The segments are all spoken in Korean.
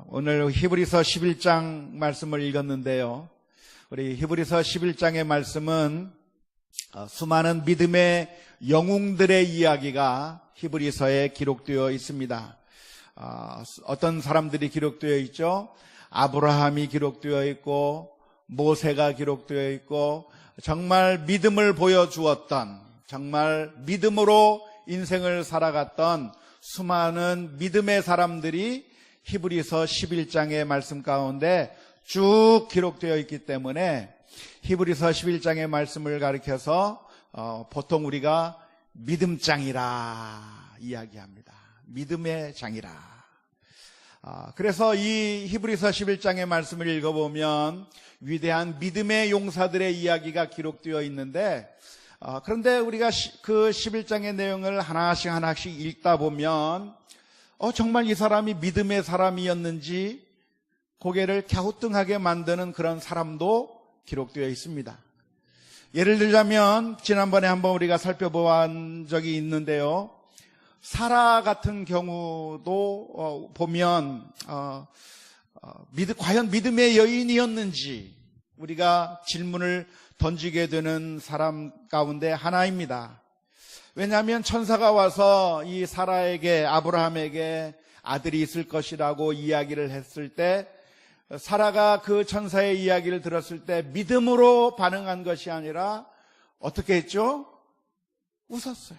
오늘 히브리서 11장 말씀을 읽었는데요. 우리 히브리서 11장의 말씀은 수많은 믿음의 영웅들의 이야기가 히브리서에 기록되어 있습니다. 어떤 사람들이 기록되어 있죠? 아브라함이 기록되어 있고 모세가 기록되어 있고 정말 믿음을 보여주었던, 정말 믿음으로 인생을 살아갔던 수많은 믿음의 사람들이 히브리서 11장의 말씀 가운데 쭉 기록되어 있기 때문에 히브리서 11장의 말씀을 가리켜서 보통 우리가 믿음장이라 이야기합니다. 믿음의 장이라. 그래서 이 히브리서 11장의 말씀을 읽어보면 위대한 믿음의 용사들의 이야기가 기록되어 있는데, 그런데 우리가 그 11장의 내용을 하나씩 읽다 보면 정말 이 사람이 믿음의 사람이었는지 고개를 갸우뚱하게 만드는 그런 사람도 기록되어 있습니다. 예를 들자면 지난번에 한번 우리가 살펴본 적이 있는데요. 사라 같은 경우도 보면 과연 믿음의 여인이었는지 우리가 질문을 던지게 되는 사람 가운데 하나입니다. 왜냐하면 천사가 와서 이 사라에게, 아브라함에게 아들이 있을 것이라고 이야기를 했을 때 사라가 그 천사의 이야기를 들었을 때 믿음으로 반응한 것이 아니라 어떻게 했죠? 웃었어요.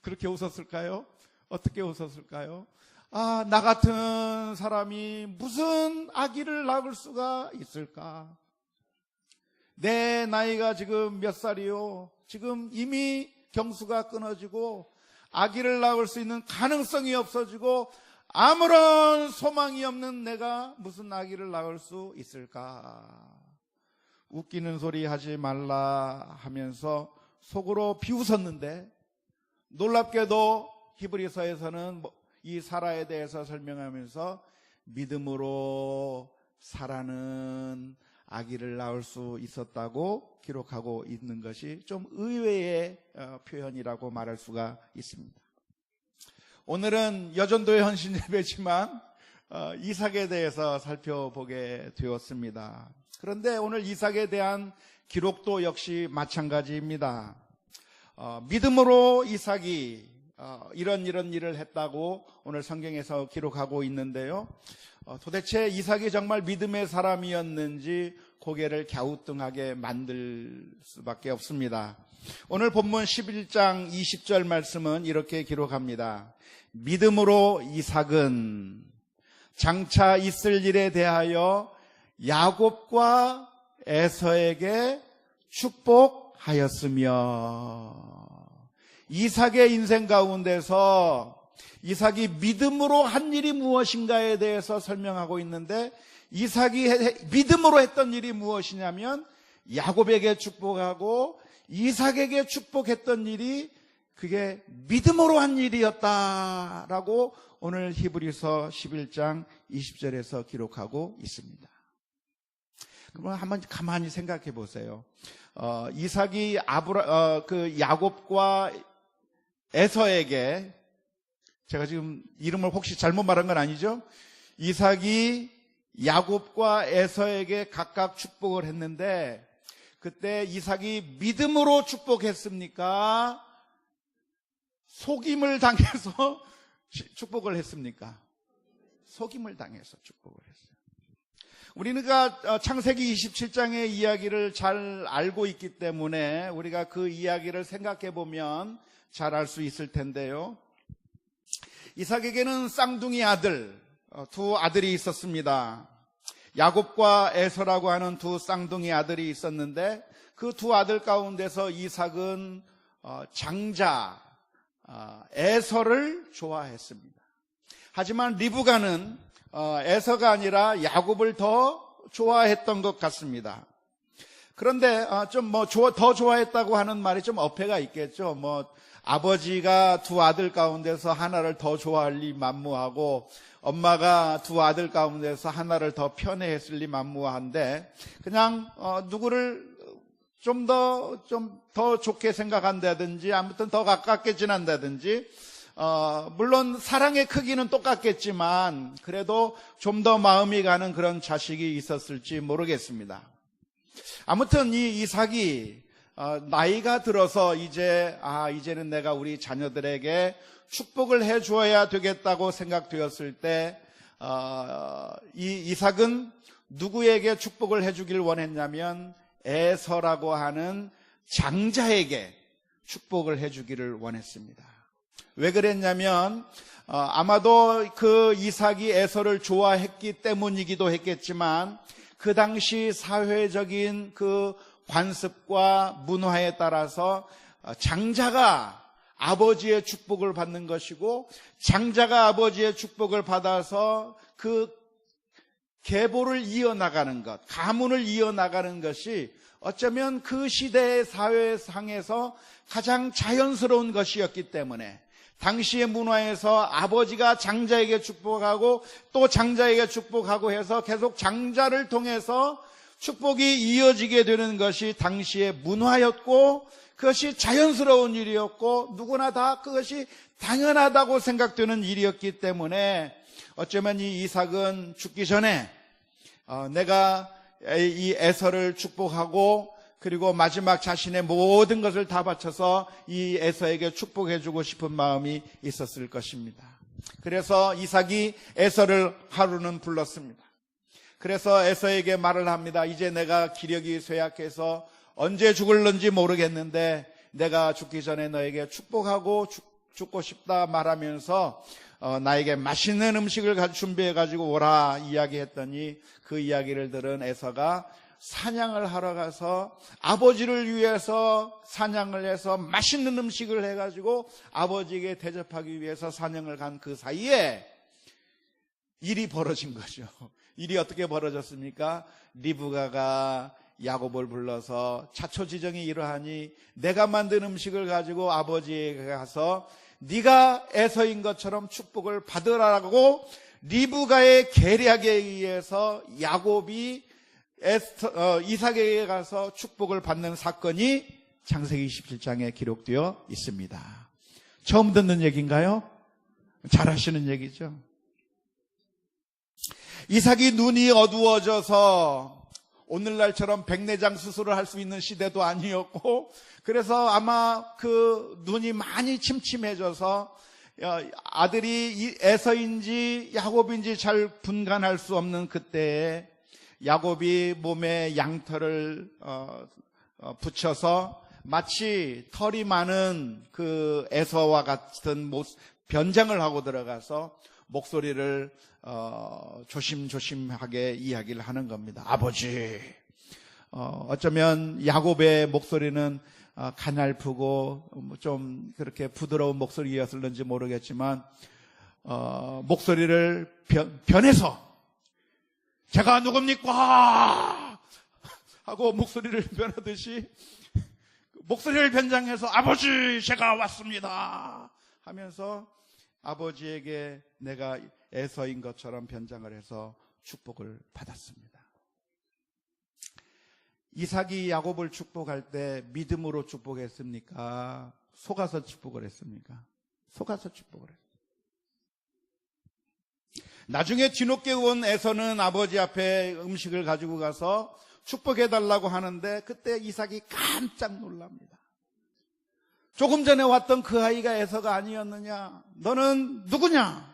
그렇게 웃었을까요? 어떻게 웃었을까요? 나 같은 사람이 무슨 아기를 낳을 수가 있을까? 내 나이가 지금 몇 살이요? 지금 이미 경수가 끊어지고 아기를 낳을 수 있는 가능성이 없어지고 아무런 소망이 없는 내가 무슨 아기를 낳을 수 있을까? 웃기는 소리 하지 말라 하면서 속으로 비웃었는데, 놀랍게도 히브리서에서는 이 사라에 대해서 설명하면서 믿음으로 사라는 아기를 낳을 수 있었다고 기록하고 있는 것이 좀 의외의 표현이라고 말할 수가 있습니다. 오늘은 여전도의 헌신 예배지만 이삭에 대해서 살펴보게 되었습니다. 그런데 오늘 이삭에 대한 기록도 역시 마찬가지입니다. 믿음으로 이삭이 이런 일을 했다고 오늘 성경에서 기록하고 있는데요. 도대체 이삭이 정말 믿음의 사람이었는지 고개를 갸우뚱하게 만들 수밖에 없습니다. 오늘 본문 11장 20절 말씀은 이렇게 기록합니다. 믿음으로 이삭은 장차 있을 일에 대하여 야곱과 에서에게 축복하였으며, 이삭의 인생 가운데서 이삭이 믿음으로 한 일이 무엇인가에 대해서 설명하고 있는데, 이삭이 믿음으로 했던 일이 무엇이냐면 야곱에게 축복하고 이삭에게 축복했던 일이 그게 믿음으로 한 일이었다라고 오늘 히브리서 11장 20절에서 기록하고 있습니다. 그러면 한번 가만히 생각해 보세요. 이삭이 야곱과 에서에게, 제가 지금 이름을 혹시 잘못 말한 건 아니죠? 이삭이 야곱과 에서에게 각각 축복을 했는데, 그때 이삭이 믿음으로 축복했습니까? 속임을 당해서 축복을 했습니까? 속임을 당해서 축복을 했어요. 우리는 창세기 27장의 이야기를 잘 알고 있기 때문에 우리가 그 이야기를 생각해 보면 잘 알 수 있을 텐데요. 이삭에게는 쌍둥이 아들, 두 아들이 있었습니다. 야곱과 에서라고 하는 두 쌍둥이 아들이 있었는데, 그 두 아들 가운데서 이삭은 장자 에서를 좋아했습니다. 하지만 리브가는 에서가 아니라 야곱을 더 좋아했던 것 같습니다. 그런데 더 좋아했다고 하는 말이 좀 어폐가 있겠죠. 아버지가 두 아들 가운데서 하나를 더 좋아할 리 만무하고 엄마가 두 아들 가운데서 하나를 더 편애했을 리 만무한데, 그냥 누구를 좀 더 좋게 생각한다든지 아무튼 더 가깝게 지낸다든지 물론 사랑의 크기는 똑같겠지만 그래도 좀 더 마음이 가는 그런 자식이 있었을지 모르겠습니다. 아무튼 이 이삭이 나이가 들어서 이제는 내가 우리 자녀들에게 축복을 해 주어야 되겠다고 생각되었을 때 이 이삭은 누구에게 축복을 해 주길 원했냐면 에서라고 하는 장자에게 축복을 해 주기를 원했습니다. 왜 그랬냐면 아마도 그 이삭이 에서를 좋아했기 때문이기도 했겠지만 그 당시 사회적인 그 관습과 문화에 따라서 장자가 아버지의 축복을 받는 것이고 장자가 아버지의 축복을 받아서 그 계보를 이어나가는 것, 가문을 이어나가는 것이 어쩌면 그 시대의 사회상에서 가장 자연스러운 것이었기 때문에 당시의 문화에서 아버지가 장자에게 축복하고 또 장자에게 축복하고 해서 계속 장자를 통해서 축복이 이어지게 되는 것이 당시의 문화였고 그것이 자연스러운 일이었고 누구나 다 그것이 당연하다고 생각되는 일이었기 때문에 어쩌면 이 이삭은 죽기 전에 내가 이 에서를 축복하고 그리고 마지막 자신의 모든 것을 다 바쳐서 이 에서에게 축복해주고 싶은 마음이 있었을 것입니다. 그래서 이삭이 에서를 하루는 불렀습니다. 그래서 에서에게 말을 합니다. 이제 내가 기력이 쇠약해서 언제 죽을는지 모르겠는데 내가 죽기 전에 너에게 축복하고 죽고 싶다 말하면서 나에게 맛있는 음식을 준비해 가지고 오라 이야기했더니 그 이야기를 들은 에서가 사냥을 하러 가서 아버지를 위해서 사냥을 해서 맛있는 음식을 해가지고 아버지에게 대접하기 위해서 사냥을 간 그 사이에 일이 벌어진 거죠. 일이 어떻게 벌어졌습니까? 리브가가 야곱을 불러서 자초지정이 이러하니 내가 만든 음식을 가지고 아버지에게 가서 네가 에서인 것처럼 축복을 받으라고 리브가의 계략에 의해서 야곱이 이삭에게 가서 축복을 받는 사건이 창세기 27장에 기록되어 있습니다. 처음 듣는 얘기인가요? 잘 하시는 얘기죠. 이삭이 눈이 어두워져서 오늘날처럼 백내장 수술을 할 수 있는 시대도 아니었고 그래서 아마 그 눈이 많이 침침해져서 아들이 에서인지 야곱인지 잘 분간할 수 없는 그때에 야곱이 몸에 양털을 붙여서 마치 털이 많은 그 에서와 같은 변장을 하고 들어가서 목소리를 조심조심하게 이야기를 하는 겁니다. 아버지. 어쩌면 야곱의 목소리는 가냘프고 좀 그렇게 부드러운 목소리였을는지 모르겠지만 목소리를 변해서 제가 누굽니까? 하고 목소리를 변하듯이 목소리를 변장해서 아버지 제가 왔습니다 하면서 아버지에게 내가 에서인 것처럼 변장을 해서 축복을 받았습니다. 이삭이 야곱을 축복할 때 믿음으로 축복했습니까? 속아서 축복을 했습니까? 속아서 축복을 했습니다. 나중에 뒤늦게 온 에서는 아버지 앞에 음식을 가지고 가서 축복해달라고 하는데 그때 이삭이 깜짝 놀랍니다. 조금 전에 왔던 그 아이가 에서가 아니었느냐? 너는 누구냐?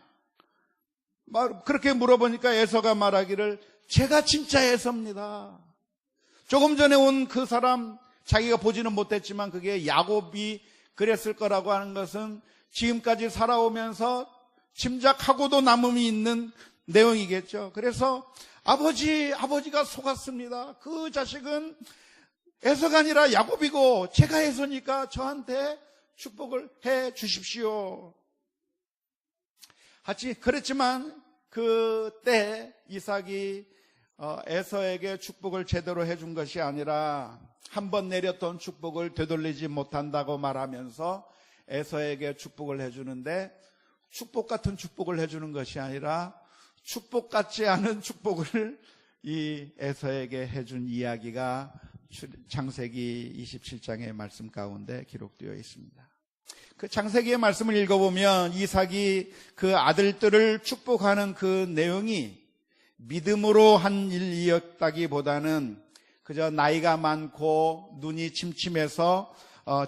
그렇게 물어보니까 에서가 말하기를 제가 진짜 에서입니다. 조금 전에 온 그 사람 자기가 보지는 못했지만 그게 야곱이 그랬을 거라고 하는 것은 지금까지 살아오면서 짐작하고도 남음이 있는 내용이겠죠. 그래서 아버지가 속았습니다. 그 자식은 에서가 아니라 야곱이고 제가 에서니까 저한테 축복을 해 주십시오. 그랬지만 그때 이삭이 에서에게 축복을 제대로 해준 것이 아니라 한 번 내렸던 축복을 되돌리지 못한다고 말하면서 에서에게 축복을 해주는데 축복 같은 축복을 해주는 것이 아니라 축복 같지 않은 축복을 이 에서에게 해준 이야기가 창세기 27장의 말씀 가운데 기록되어 있습니다. 그 창세기의 말씀을 읽어보면 이삭이 그 아들들을 축복하는 그 내용이 믿음으로 한 일이었다기보다는 그저 나이가 많고 눈이 침침해서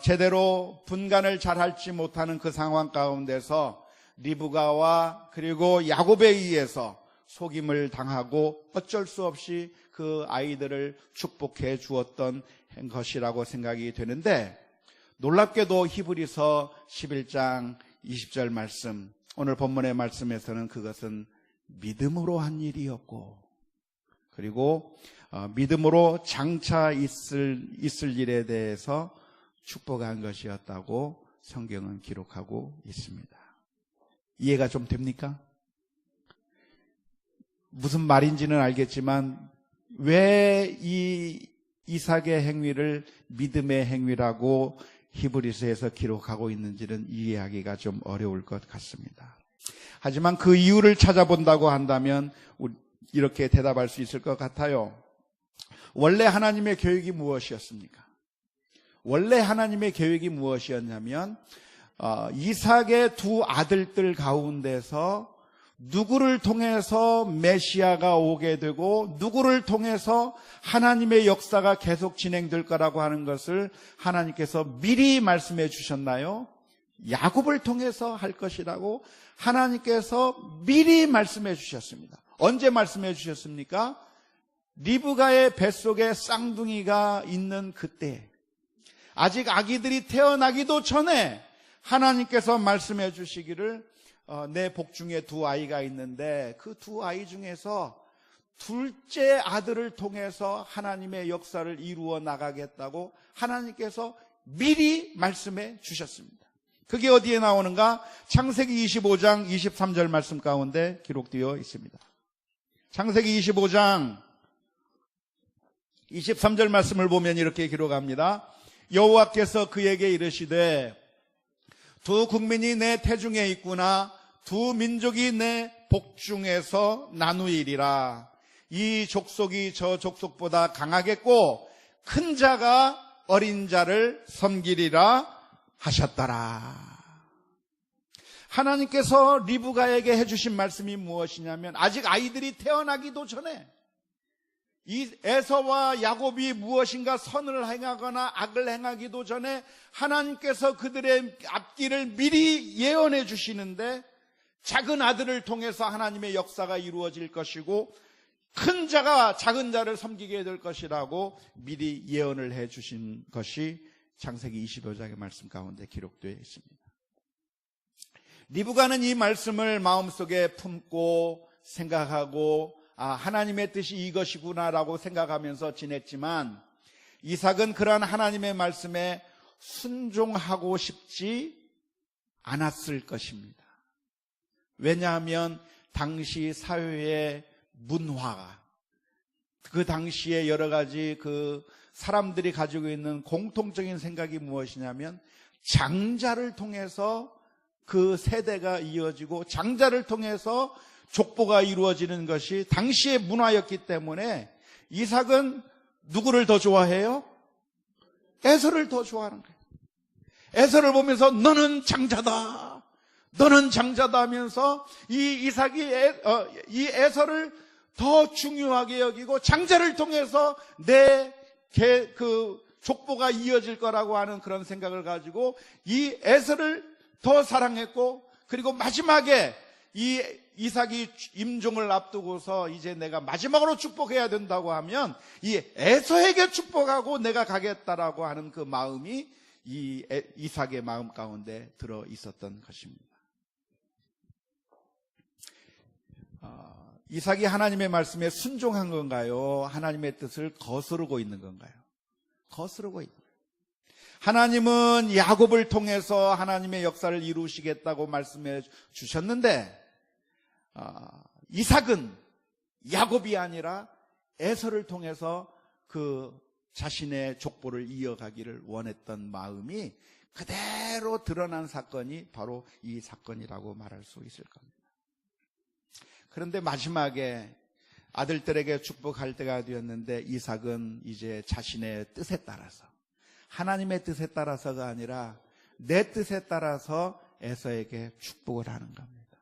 제대로 분간을 잘할지 못하는 그 상황 가운데서 리브가와 그리고 야곱에 의해서 속임을 당하고 어쩔 수 없이 그 아이들을 축복해 주었던 것이라고 생각이 되는데, 놀랍게도 히브리서 11장 20절 말씀, 오늘 본문의 말씀에서는 그것은 믿음으로 한 일이었고, 그리고 믿음으로 장차 있을 일에 대해서 축복한 것이었다고 성경은 기록하고 있습니다. 이해가 좀 됩니까? 무슨 말인지는 알겠지만 왜 이 이삭의 행위를 믿음의 행위라고 히브리서에서 기록하고 있는지는 이해하기가 좀 어려울 것 같습니다. 하지만 그 이유를 찾아본다고 한다면 이렇게 대답할 수 있을 것 같아요. 원래 하나님의 계획이 무엇이었습니까? 원래 하나님의 계획이 무엇이었냐면 이삭의 두 아들들 가운데서 누구를 통해서 메시아가 오게 되고 누구를 통해서 하나님의 역사가 계속 진행될 거라고 하는 것을 하나님께서 미리 말씀해 주셨나요? 야곱을 통해서 할 것이라고 하나님께서 미리 말씀해 주셨습니다. 언제 말씀해 주셨습니까? 리브가의 뱃속에 쌍둥이가 있는 그때, 아직 아기들이 태어나기도 전에 하나님께서 말씀해 주시기를 내 복중에 두 아이가 있는데 그 두 아이 중에서 둘째 아들을 통해서 하나님의 역사를 이루어 나가겠다고 하나님께서 미리 말씀해 주셨습니다. 그게 어디에 나오는가? 창세기 25장 23절 말씀 가운데 기록되어 있습니다. 창세기 25장 23절 말씀을 보면 이렇게 기록합니다. 여호와께서 그에게 이르시되 두 국민이 내 태중에 있구나. 두 민족이 내 복중에서 나누이리라. 이 족속이 저 족속보다 강하겠고 큰 자가 어린 자를 섬기리라 하셨더라. 하나님께서 리브가에게 해주신 말씀이 무엇이냐면, 아직 아이들이 태어나기도 전에 이 에서와 야곱이 무엇인가 선을 행하거나 악을 행하기도 전에 하나님께서 그들의 앞길을 미리 예언해 주시는데, 작은 아들을 통해서 하나님의 역사가 이루어질 것이고 큰 자가 작은 자를 섬기게 될 것이라고 미리 예언을 해 주신 것이 창세기 25장의 말씀 가운데 기록되어 있습니다. 리브가는 이 말씀을 마음속에 품고 생각하고 하나님의 뜻이 이것이구나라고 생각하면서 지냈지만, 이삭은 그러한 하나님의 말씀에 순종하고 싶지 않았을 것입니다. 왜냐하면 당시 사회의 문화가, 그 당시에 여러 가지 그 사람들이 가지고 있는 공통적인 생각이 무엇이냐면, 장자를 통해서 그 세대가 이어지고 장자를 통해서 족보가 이루어지는 것이 당시의 문화였기 때문에 이삭은 누구를 더 좋아해요? 에서를 더 좋아하는 거예요. 에서를 보면서 너는 장자다, 너는 장자다 하면서 이 이삭이 이 에서를 더 중요하게 여기고 장자를 통해서 내 그 족보가 이어질 거라고 하는 그런 생각을 가지고 이 에서를 더 사랑했고, 그리고 마지막에 이 이삭이 임종을 앞두고서 이제 내가 마지막으로 축복해야 된다고 하면 이 에서에게 축복하고 내가 가겠다라고 하는 그 마음이 이 이삭의 마음 가운데 들어 있었던 것입니다. 이삭이 하나님의 말씀에 순종한 건가요? 하나님의 뜻을 거스르고 있는 건가요? 거스르고 있는 거예요. 하나님은 야곱을 통해서 하나님의 역사를 이루시겠다고 말씀해 주셨는데, 이삭은 야곱이 아니라 에서를 통해서 그 자신의 족보를 이어가기를 원했던 마음이 그대로 드러난 사건이 바로 이 사건이라고 말할 수 있을 겁니다. 그런데 마지막에 아들들에게 축복할 때가 되었는데, 이삭은 이제 자신의 뜻에 따라서, 하나님의 뜻에 따라서가 아니라 내 뜻에 따라서 에서에게 축복을 하는 겁니다.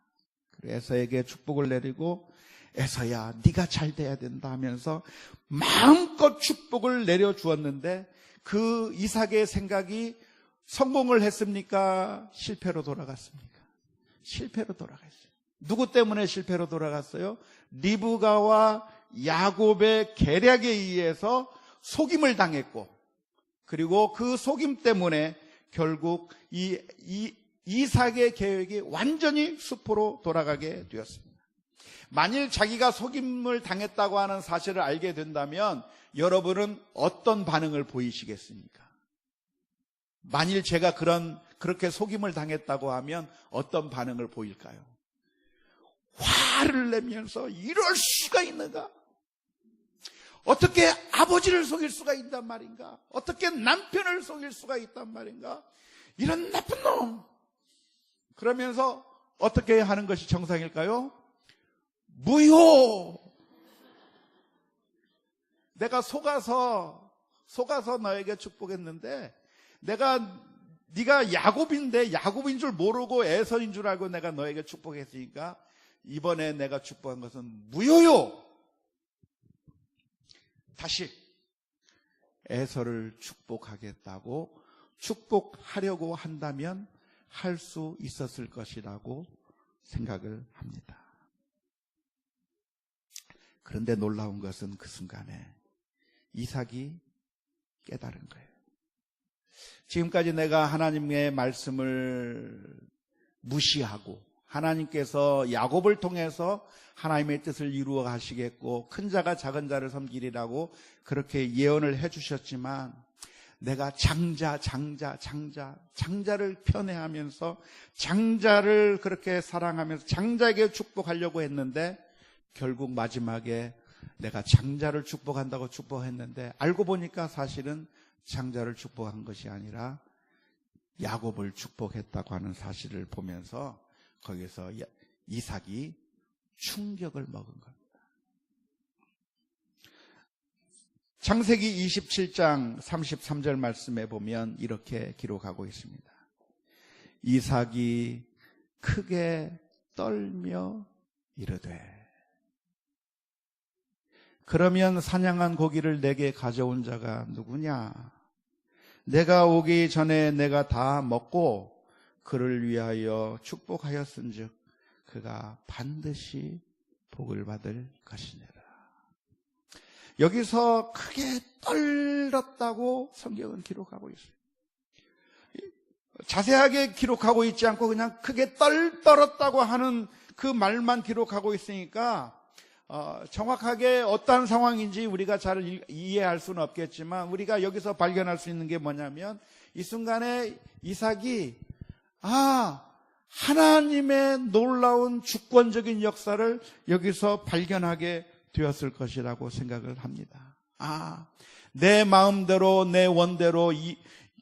그리고 에서에게 축복을 내리고 에서야 네가 잘 돼야 된다 하면서 마음껏 축복을 내려주었는데 그 이삭의 생각이 성공을 했습니까? 실패로 돌아갔습니까? 실패로 돌아갔어요. 누구 때문에 실패로 돌아갔어요? 리브가와 야곱의 계략에 의해서 속임을 당했고, 그리고 그 속임 때문에 결국 이삭의 계획이 완전히 수포로 돌아가게 되었습니다. 만일 자기가 속임을 당했다고 하는 사실을 알게 된다면 여러분은 어떤 반응을 보이시겠습니까? 만일 제가 그렇게 속임을 당했다고 하면 어떤 반응을 보일까요? 화를 내면서 이럴 수가 있는가? 어떻게 아버지를 속일 수가 있단 말인가? 어떻게 남편을 속일 수가 있단 말인가? 이런 나쁜 놈! 그러면서 어떻게 하는 것이 정상일까요? 무효! 내가 속아서 너에게 축복했는데 네가 야곱인데 야곱인 줄 모르고 에서인 줄 알고 내가 너에게 축복했으니까 이번에 내가 축복한 것은 무효요. 다시 에서를 축복하겠다고 축복하려고 한다면 할 수 있었을 것이라고 생각을 합니다. 그런데 놀라운 것은 그 순간에 이삭이 깨달은 거예요. 지금까지 내가 하나님의 말씀을 무시하고 하나님께서 야곱을 통해서 하나님의 뜻을 이루어 가시겠고 큰 자가 작은 자를 섬기리라고 그렇게 예언을 해주셨지만 내가 장자를 편애하면서 장자를 그렇게 사랑하면서 장자에게 축복하려고 했는데 결국 마지막에 내가 장자를 축복한다고 축복했는데 알고 보니까 사실은 장자를 축복한 것이 아니라 야곱을 축복했다고 하는 사실을 보면서 거기서 이삭이 충격을 먹은 겁니다. 창세기 27장 33절 말씀에 보면 이렇게 기록하고 있습니다. 이삭이 크게 떨며 이르되 그러면 사냥한 고기를 내게 가져온 자가 누구냐? 내가 오기 전에 내가 다 먹고 그를 위하여 축복하였은즉 그가 반드시 복을 받을 것이니라. 여기서 크게 떨렸다고 성경은 기록하고 있어요. 자세하게 기록하고 있지 않고 그냥 크게 떨었다고 하는 그 말만 기록하고 있으니까 정확하게 어떠한 상황인지 우리가 잘 이해할 수는 없겠지만 우리가 여기서 발견할 수 있는 게 뭐냐면 이 순간에 이삭이 하나님의 놀라운 주권적인 역사를 여기서 발견하게 되었을 것이라고 생각을 합니다. 내 마음대로 내 원대로 이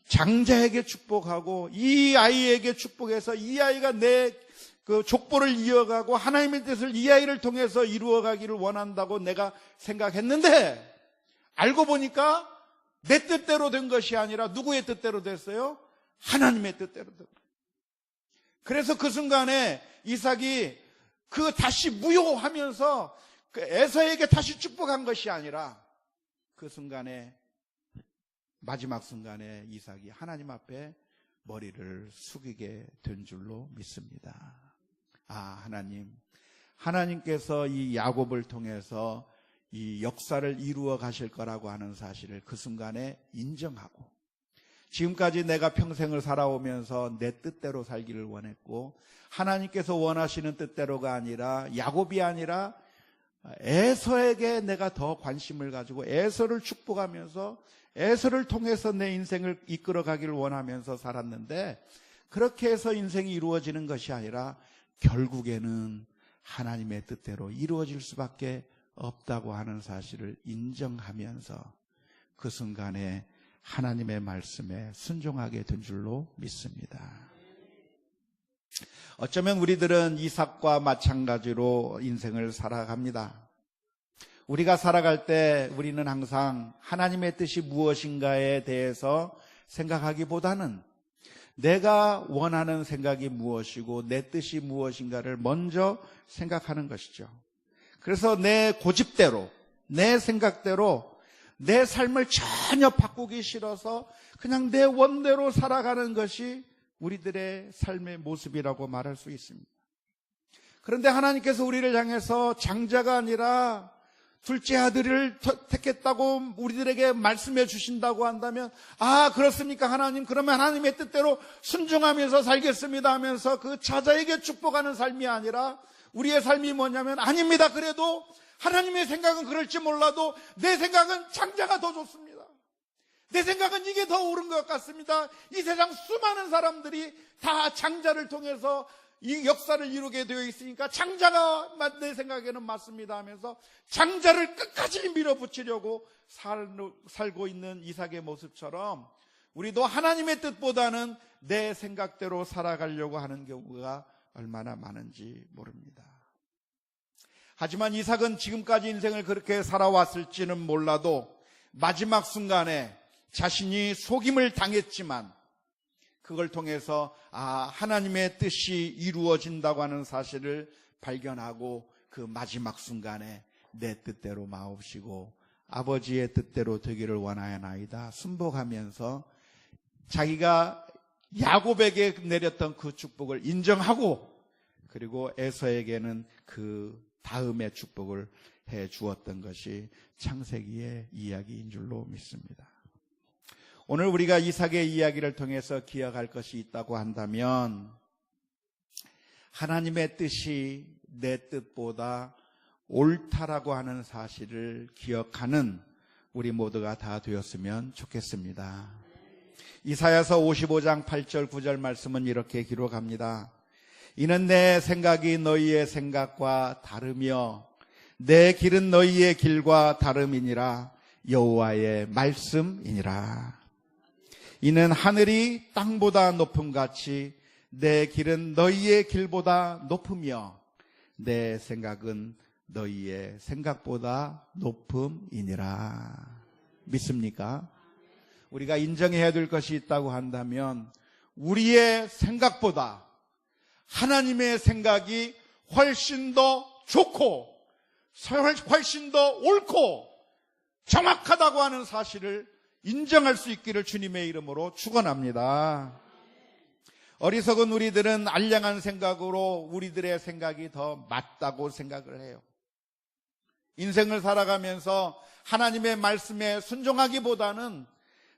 장자에게 축복하고 이 아이에게 축복해서 이 아이가 내 그 족보를 이어가고 하나님의 뜻을 이 아이를 통해서 이루어가기를 원한다고 내가 생각했는데 알고 보니까 내 뜻대로 된 것이 아니라 누구의 뜻대로 됐어요? 하나님의 뜻대로 된 거예요. 그래서 그 순간에 이삭이 다시 무효하면서 에서에게 다시 축복한 것이 아니라 그 순간에 마지막 순간에 이삭이 하나님 앞에 머리를 숙이게 된 줄로 믿습니다. 하나님께서 이 야곱을 통해서 이 역사를 이루어 가실 거라고 하는 사실을 그 순간에 인정하고 지금까지 내가 평생을 살아오면서 내 뜻대로 살기를 원했고 하나님께서 원하시는 뜻대로가 아니라 야곱이 아니라 에서에게 내가 더 관심을 가지고 에서를 축복하면서 에서를 통해서 내 인생을 이끌어 가기를 원하면서 살았는데 그렇게 해서 인생이 이루어지는 것이 아니라 결국에는 하나님의 뜻대로 이루어질 수밖에 없다고 하는 사실을 인정하면서 그 순간에 하나님의 말씀에 순종하게 된 줄로 믿습니다. 어쩌면 우리들은 이삭과 마찬가지로 인생을 살아갑니다. 우리가 살아갈 때 우리는 항상 하나님의 뜻이 무엇인가에 대해서 생각하기보다는 내가 원하는 생각이 무엇이고 내 뜻이 무엇인가를 먼저 생각하는 것이죠. 그래서 내 고집대로, 내 생각대로 내 삶을 전혀 바꾸기 싫어서 그냥 내 원대로 살아가는 것이 우리들의 삶의 모습이라고 말할 수 있습니다. 그런데 하나님께서 우리를 향해서 장자가 아니라 둘째 아들을 택했다고 우리들에게 말씀해 주신다고 한다면, 아, 그렇습니까 하나님? 그러면 하나님의 뜻대로 순종하면서 살겠습니다 하면서 그 자자에게 축복하는 삶이 아니라 우리의 삶이 뭐냐면, 아닙니다. 그래도 하나님의 생각은 그럴지 몰라도 내 생각은 장자가 더 좋습니다. 내 생각은 이게 더 옳은 것 같습니다. 이 세상 수많은 사람들이 다 장자를 통해서 이 역사를 이루게 되어 있으니까 장자가 내 생각에는 맞습니다 하면서 장자를 끝까지 밀어붙이려고 살고 있는 이삭의 모습처럼 우리도 하나님의 뜻보다는 내 생각대로 살아가려고 하는 경우가 얼마나 많은지 모릅니다. 하지만 이삭은 지금까지 인생을 그렇게 살아왔을지는 몰라도 마지막 순간에 자신이 속임을 당했지만 그걸 통해서 하나님의 뜻이 이루어진다고 하는 사실을 발견하고 그 마지막 순간에 내 뜻대로 마옵시고 아버지의 뜻대로 되기를 원하나이다 순복하면서 자기가 야곱에게 내렸던 그 축복을 인정하고 그리고 에서에게는 그 다음의 축복을 해 주었던 것이 창세기의 이야기인 줄로 믿습니다. 오늘 우리가 이삭의 이야기를 통해서 기억할 것이 있다고 한다면 하나님의 뜻이 내 뜻보다 옳다라고 하는 사실을 기억하는 우리 모두가 다 되었으면 좋겠습니다. 이사야서 55장 8절 9절 말씀은 이렇게 기록합니다. 이는 내 생각이 너희의 생각과 다르며 내 길은 너희의 길과 다름이니라 여호와의 말씀이니라. 이는 하늘이 땅보다 높음같이 내 길은 너희의 길보다 높으며 내 생각은 너희의 생각보다 높음이니라. 믿습니까? 우리가 인정해야 될 것이 있다고 한다면 우리의 생각보다 하나님의 생각이 훨씬 더 좋고 훨씬 더 옳고 정확하다고 하는 사실을 인정할 수 있기를 주님의 이름으로 축원합니다. 어리석은 우리들은 알량한 생각으로 우리들의 생각이 더 맞다고 생각을 해요. 인생을 살아가면서 하나님의 말씀에 순종하기보다는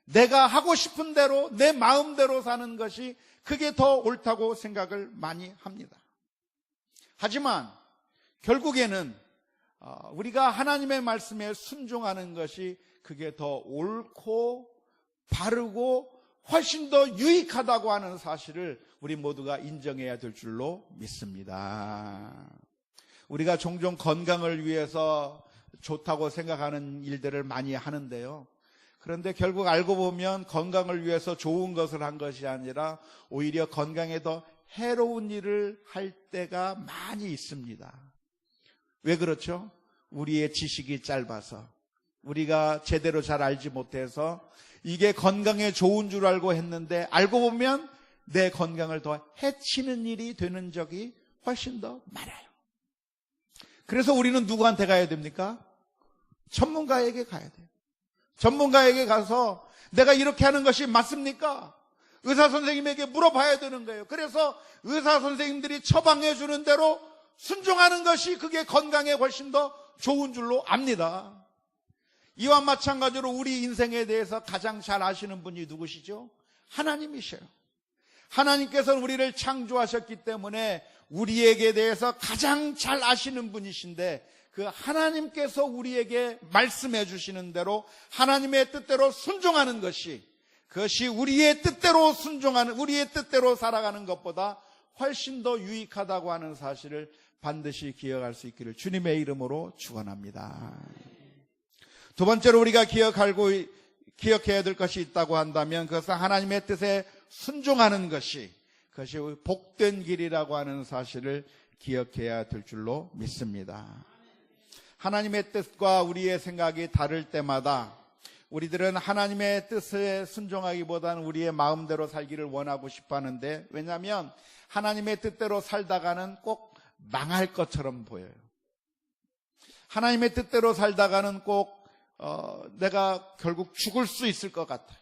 내가 하고 싶은 대로 내 마음대로 사는 것이 그게 더 옳다고 생각을 많이 합니다. 하지만 결국에는 우리가 하나님의 말씀에 순종하는 것이 그게 더 옳고 바르고 훨씬 더 유익하다고 하는 사실을 우리 모두가 인정해야 될 줄로 믿습니다. 우리가 종종 건강을 위해서 좋다고 생각하는 일들을 많이 하는데요. 그런데 결국 알고 보면 건강을 위해서 좋은 것을 한 것이 아니라 오히려 건강에 더 해로운 일을 할 때가 많이 있습니다. 왜 그렇죠? 우리의 지식이 짧아서 우리가 제대로 잘 알지 못해서 이게 건강에 좋은 줄 알고 했는데 알고 보면 내 건강을 더 해치는 일이 되는 적이 훨씬 더 많아요. 그래서 우리는 누구한테 가야 됩니까? 전문가에게 가야 돼요. 전문가에게 가서 내가 이렇게 하는 것이 맞습니까? 의사 선생님에게 물어봐야 되는 거예요. 그래서 의사 선생님들이 처방해 주는 대로 순종하는 것이 그게 건강에 훨씬 더 좋은 줄로 압니다. 이와 마찬가지로 우리 인생에 대해서 가장 잘 아시는 분이 누구시죠? 하나님이셔요. 하나님께서는 우리를 창조하셨기 때문에 우리에게 대해서 가장 잘 아시는 분이신데 그 하나님께서 우리에게 말씀해 주시는 대로 하나님의 뜻대로 순종하는 것이 그것이 우리의 뜻대로 순종하는 우리의 뜻대로 살아가는 것보다 훨씬 더 유익하다고 하는 사실을 반드시 기억할 수 있기를 주님의 이름으로 축원합니다. 두 번째로 우리가 기억해야 될 것이 있다고 한다면 그것은 하나님의 뜻에 순종하는 것이 그것이 복된 길이라고 하는 사실을 기억해야 될 줄로 믿습니다. 하나님의 뜻과 우리의 생각이 다를 때마다 우리들은 하나님의 뜻에 순종하기보다는 우리의 마음대로 살기를 원하고 싶어 하는데, 왜냐하면 하나님의 뜻대로 살다가는 꼭 망할 것처럼 보여요. 하나님의 뜻대로 살다가는 꼭 내가 결국 죽을 수 있을 것 같아요.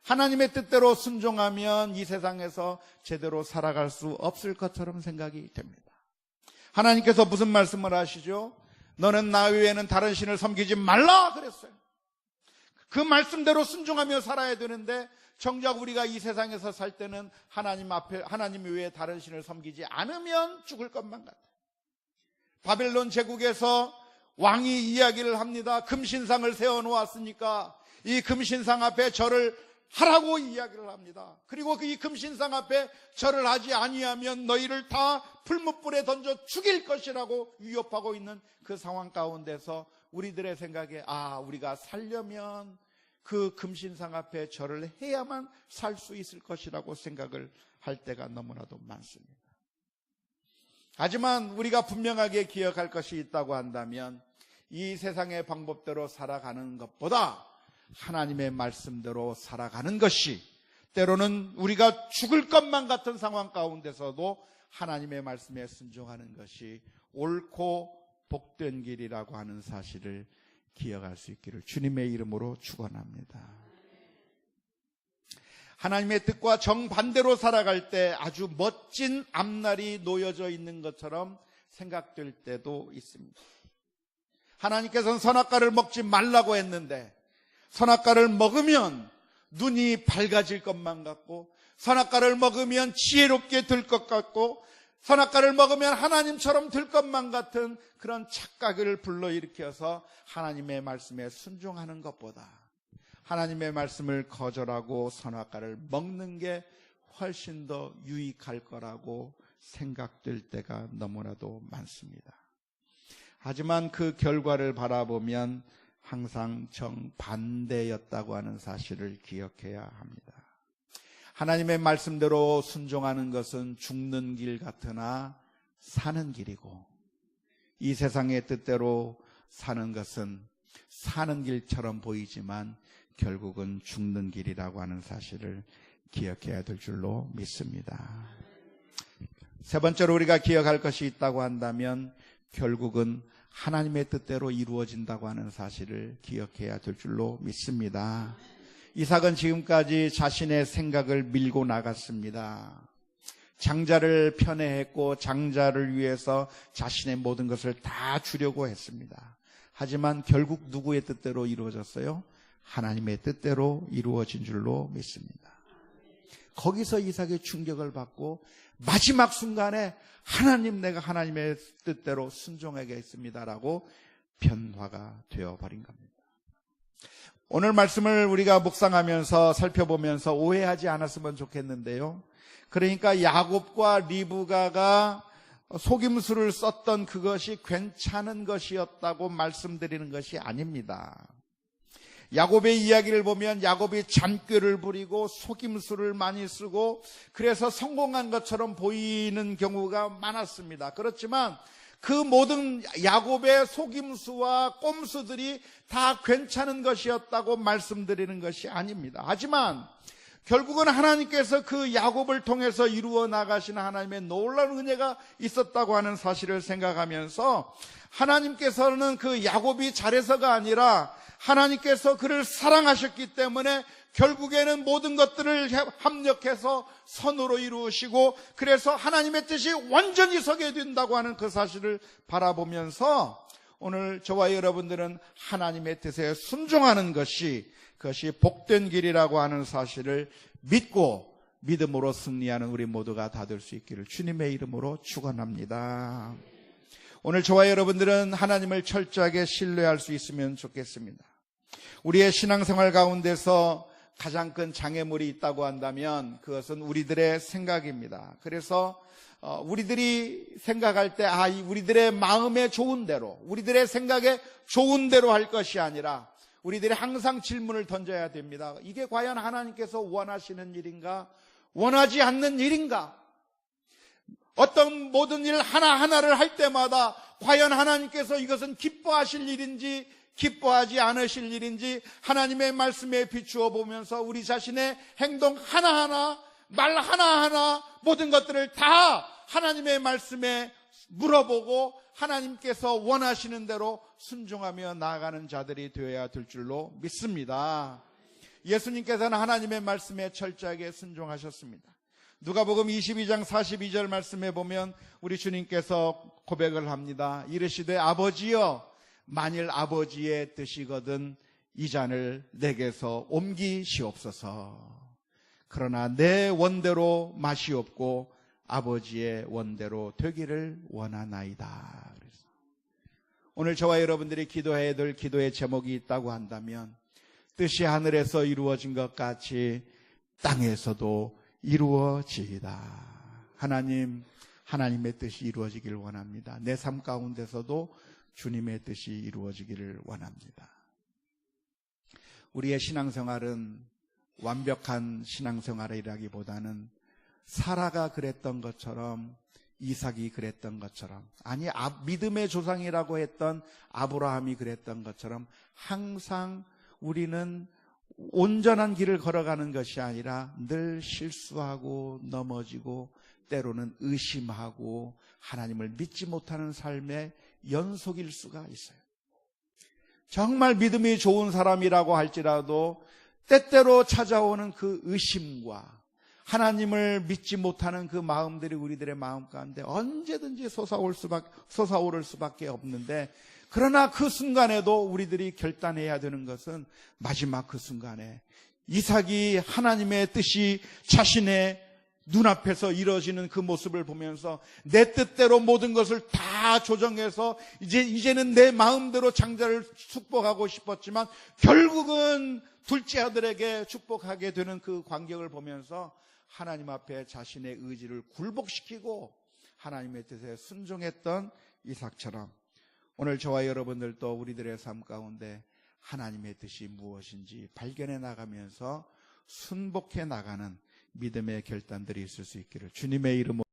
하나님의 뜻대로 순종하면 이 세상에서 제대로 살아갈 수 없을 것처럼 생각이 됩니다. 하나님께서 무슨 말씀을 하시죠? 너는 나 외에는 다른 신을 섬기지 말라 그랬어요. 그 말씀대로 순종하며 살아야 되는데, 정작 우리가 이 세상에서 살 때는 하나님 외에 다른 신을 섬기지 않으면 죽을 것만 같아요. 바벨론 제국에서 왕이 이야기를 합니다. 금신상을 세워놓았으니까 이 금신상 앞에 절을 하라고 이야기를 합니다. 그리고 이 금신상 앞에 절을 하지 아니하면 너희를 다 풀무불에 던져 죽일 것이라고 위협하고 있는 그 상황 가운데서 우리들의 생각에, 우리가 살려면 그 금신상 앞에 절을 해야만 살 수 있을 것이라고 생각을 할 때가 너무나도 많습니다. 하지만 우리가 분명하게 기억할 것이 있다고 한다면, 이 세상의 방법대로 살아가는 것보다 하나님의 말씀대로 살아가는 것이, 때로는 우리가 죽을 것만 같은 상황 가운데서도 하나님의 말씀에 순종하는 것이 옳고 복된 길이라고 하는 사실을 기억할 수 있기를 주님의 이름으로 축원합니다. 하나님의 뜻과 정반대로 살아갈 때 아주 멋진 앞날이 놓여져 있는 것처럼 생각될 때도 있습니다. 하나님께서는 선악과를 먹지 말라고 했는데, 선악과를 먹으면 눈이 밝아질 것만 같고, 선악과를 먹으면 지혜롭게 될 것 같고, 선악과를 먹으면 하나님처럼 될 것만 같은 그런 착각을 불러일으켜서 하나님의 말씀에 순종하는 것보다 하나님의 말씀을 거절하고 선악과를 먹는 게 훨씬 더 유익할 거라고 생각될 때가 너무나도 많습니다. 하지만 그 결과를 바라보면 항상 정반대였다고 하는 사실을 기억해야 합니다. 하나님의 말씀대로 순종하는 것은 죽는 길 같으나 사는 길이고, 이 세상의 뜻대로 사는 것은 사는 길처럼 보이지만 결국은 죽는 길이라고 하는 사실을 기억해야 될 줄로 믿습니다. 세 번째로 우리가 기억할 것이 있다고 한다면, 결국은 하나님의 뜻대로 이루어진다고 하는 사실을 기억해야 될 줄로 믿습니다. 이삭은 지금까지 자신의 생각을 밀고 나갔습니다. 장자를 편애했고 장자를 위해서 자신의 모든 것을 다 주려고 했습니다. 하지만 결국 누구의 뜻대로 이루어졌어요? 하나님의 뜻대로 이루어진 줄로 믿습니다. 거기서 이삭의 충격을 받고 마지막 순간에 하나님, 내가 하나님의 뜻대로 순종하겠습니다라고 변화가 되어버린 겁니다. 오늘 말씀을 우리가 묵상하면서 살펴보면서 오해하지 않았으면 좋겠는데요. 그러니까 야곱과 리브가가 속임수를 썼던 그것이 괜찮은 것이었다고 말씀드리는 것이 아닙니다. 야곱의 이야기를 보면 야곱이 잔꾀를 부리고 속임수를 많이 쓰고 그래서 성공한 것처럼 보이는 경우가 많았습니다. 그렇지만 그 모든 야곱의 속임수와 꼼수들이 다 괜찮은 것이었다고 말씀드리는 것이 아닙니다. 하지만 결국은 하나님께서 그 야곱을 통해서 이루어 나가시는 하나님의 놀라운 은혜가 있었다고 하는 사실을 생각하면서, 하나님께서는 그 야곱이 잘해서가 아니라 하나님께서 그를 사랑하셨기 때문에 결국에는 모든 것들을 합력해서 선으로 이루시고, 그래서 하나님의 뜻이 완전히 서게 된다고 하는 그 사실을 바라보면서 오늘 저와 여러분들은 하나님의 뜻에 순종하는 것이, 그것이 복된 길이라고 하는 사실을 믿고 믿음으로 승리하는 우리 모두가 다 될 수 있기를 주님의 이름으로 축원합니다. 오늘 저와 여러분들은 하나님을 철저하게 신뢰할 수 있으면 좋겠습니다. 우리의 신앙생활 가운데서 가장 큰 장애물이 있다고 한다면 그것은 우리들의 생각입니다. 그래서 우리들이 생각할 때 우리들의 마음에 좋은 대로, 우리들의 생각에 좋은 대로 할 것이 아니라 우리들이 항상 질문을 던져야 됩니다. 이게 과연 하나님께서 원하시는 일인가? 원하지 않는 일인가? 어떤 모든 일 하나하나를 할 때마다 과연 하나님께서 이것은 기뻐하실 일인지 기뻐하지 않으실 일인지 하나님의 말씀에 비추어 보면서 우리 자신의 행동 하나하나, 말 하나하나, 모든 것들을 다 하나님의 말씀에 물어보고 하나님께서 원하시는 대로 순종하며 나아가는 자들이 되어야 될 줄로 믿습니다. 예수님께서는 하나님의 말씀에 철저하게 순종하셨습니다. 누가복음 22장 42절 말씀에 보면 우리 주님께서 고백을 합니다. 이르시되 아버지여, 만일 아버지의 뜻이거든 이 잔을 내게서 옮기시옵소서. 그러나 내 원대로 마시옵고 아버지의 원대로 되기를 원하나이다. 오늘 저와 여러분들이 기도해야 될 기도의 제목이 있다고 한다면, 뜻이 하늘에서 이루어진 것 같이 땅에서도 이루어지이다. 하나님의 뜻이 이루어지기를 원합니다. 내 삶 가운데서도 주님의 뜻이 이루어지기를 원합니다. 우리의 신앙생활은 완벽한 신앙생활이라기보다는 사라가 그랬던 것처럼, 이삭이 그랬던 것처럼, 아니 믿음의 조상이라고 했던 아브라함이 그랬던 것처럼 항상 우리는 온전한 길을 걸어가는 것이 아니라 늘 실수하고 넘어지고 때로는 의심하고 하나님을 믿지 못하는 삶의 연속일 수가 있어요. 정말 믿음이 좋은 사람이라고 할지라도 때때로 찾아오는 그 의심과 하나님을 믿지 못하는 그 마음들이 우리들의 마음 가운데 언제든지 솟아오를 수밖에 없는데, 그러나 그 순간에도 우리들이 결단해야 되는 것은 마지막 그 순간에 이삭이 하나님의 뜻이 자신의 눈앞에서 이루어지는 그 모습을 보면서 내 뜻대로 모든 것을 다 조정해서 이제는 내 마음대로 장자를 축복하고 싶었지만 결국은 둘째 아들에게 축복하게 되는 그 광경을 보면서 하나님 앞에 자신의 의지를 굴복시키고 하나님의 뜻에 순종했던 이삭처럼 오늘 저와 여러분들도 우리들의 삶 가운데 하나님의 뜻이 무엇인지 발견해 나가면서 순복해 나가는 믿음의 결단들이 있을 수 있기를 주님의 이름으로